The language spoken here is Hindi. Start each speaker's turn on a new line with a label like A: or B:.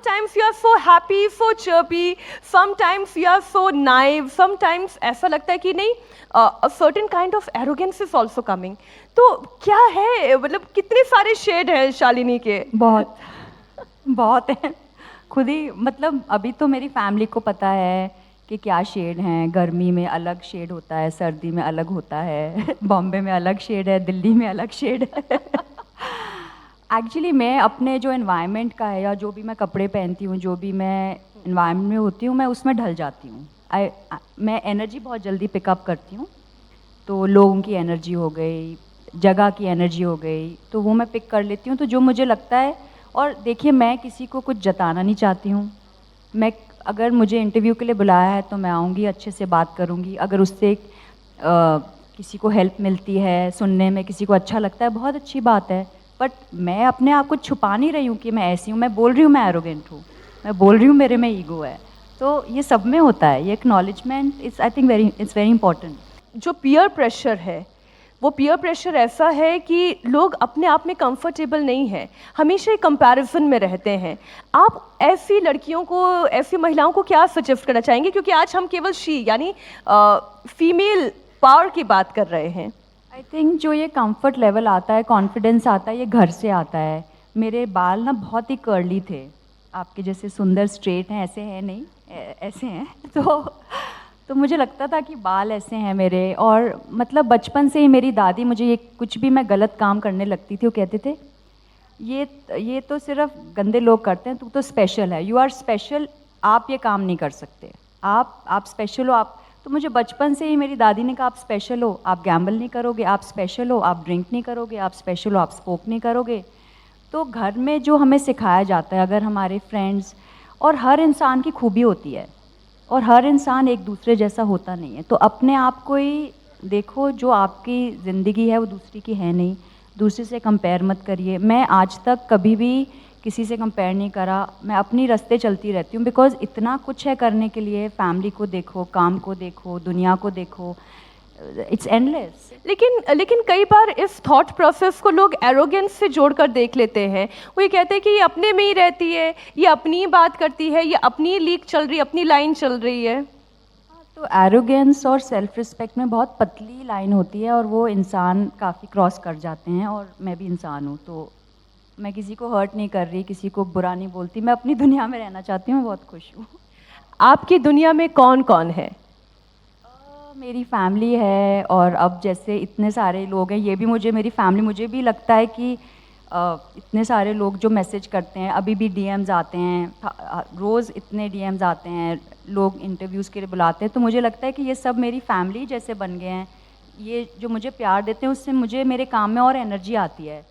A: Sometimes you are so happy, so chirpy, sometimes you are so naive, sometimes ऐसा लगता है कि नहीं, a certain kind of arrogance is also coming. तो क्या है, मतलब कितने सारे शेड हैं शालिनी के?
B: बहुत बहुत है। खुद ही मतलब अभी तो मेरी फैमिली को पता है कि क्या शेड हैं। गर्मी में अलग शेड होता है, सर्दी में अलग होता है, बॉम्बे में अलग शेड है, दिल्ली में अलग शेड है। एक्चुअली मैं अपने जो एनवायरनमेंट का है या जो भी मैं कपड़े पहनती हूँ, जो भी मैं एनवायरनमेंट में होती हूँ, मैं उसमें ढल जाती हूँ। मैं एनर्जी बहुत जल्दी पिकअप करती हूँ। तो लोगों की एनर्जी हो गई, जगह की एनर्जी हो गई, तो वो मैं पिक कर लेती हूँ। तो जो मुझे लगता है, और देखिए मैं किसी को कुछ जताना नहीं चाहती हूँ। मैं अगर मुझे इंटरव्यू के लिए बुलाया है तो मैं आऊँगी, अच्छे से बात करूँगी। अगर उससे किसी को हेल्प मिलती है, सुनने में किसी को अच्छा लगता है, बहुत अच्छी बात है। बट मैं अपने आप को छुपा नहीं रही हूँ कि मैं ऐसी हूँ। मैं बोल रही हूँ मैं एरोगेंट हूँ, मैं बोल रही हूँ मेरे में ईगो है। तो ये सब में होता है, ये acknowledgement it's I think it's very important.
A: जो पीयर प्रेशर है, वो पीयर प्रेशर ऐसा है कि लोग अपने आप में कंफर्टेबल नहीं हैं, हमेशा एक कंपैरिजन में रहते हैं। आप ऐसी लड़कियों को, ऐसी महिलाओं को क्या सजेस्ट करना चाहेंगे? क्योंकि आज हम केवल शी यानी फीमेल पावर की बात कर रहे हैं।
B: आई थिंक जो ये कंफर्ट लेवल आता है, कॉन्फिडेंस आता है, ये घर से आता है। मेरे बाल ना बहुत ही कर्ली थे, आपके जैसे सुंदर स्ट्रेट हैं, ऐसे हैं नहीं, ऐसे हैं। तो मुझे लगता था कि बाल ऐसे हैं मेरे। और मतलब बचपन से ही मेरी दादी मुझे ये कुछ भी मैं गलत काम करने लगती थी, वो कहते थे ये तो सिर्फ गंदे लोग करते हैं, तू तो स्पेशल है, यू आर स्पेशल, आप ये काम नहीं कर सकते, आप स्पेशल हो। आप तो मुझे बचपन से ही मेरी दादी ने कहा आप स्पेशल हो, आप गैम्बल नहीं करोगे, आप स्पेशल हो, आप ड्रिंक नहीं करोगे, आप स्पेशल हो, आप स्मोक नहीं करोगे। तो घर में जो हमें सिखाया जाता है, अगर हमारे फ्रेंड्स, और हर इंसान की खूबी होती है और हर इंसान एक दूसरे जैसा होता नहीं है। तो अपने आप को ही देखो, जो आपकी ज़िंदगी है वो दूसरी की है नहीं, दूसरे से कंपेयर मत करिए। मैं आज तक कभी भी किसी से कंपेयर नहीं करा, मैं अपनी रास्ते चलती रहती हूँ। बिकॉज़ इतना कुछ है करने के लिए, फैमिली को देखो, काम को देखो, दुनिया को देखो, इट्स एंडलेस।
A: लेकिन कई बार इस थॉट प्रोसेस को लोग एरोगेंस से जोड़कर देख लेते हैं। वो ये कहते हैं कि ये अपने में ही रहती है, ये अपनी ही बात करती है, ये अपनी लीक चल रही है, अपनी लाइन चल रही है।
B: तो एरोगेंस और सेल्फ रिस्पेक्ट में बहुत पतली लाइन होती है और वो इंसान काफ़ी क्रॉस कर जाते हैं। और मैं भी इंसान हूँ, तो मैं किसी को हर्ट नहीं कर रही, किसी को बुरा नहीं बोलती, मैं अपनी दुनिया में रहना चाहती हूँ, बहुत खुश हूँ।
A: आपकी दुनिया में कौन कौन है?
B: मेरी फैमिली है, और अब जैसे इतने सारे लोग हैं, ये भी मुझे, मेरी फैमिली, मुझे भी लगता है कि इतने सारे लोग जो मैसेज करते हैं, अभी भी डीएम्स आते हैं, रोज़ इतने डीएम्स आते हैं, लोग इंटरव्यूज़ के लिए बुलाते हैं। तो मुझे लगता है कि ये सब मेरी फैमिली जैसे बन गए हैं। ये जो मुझे प्यार देते हैं, उससे मुझे मेरे काम में और एनर्जी आती है।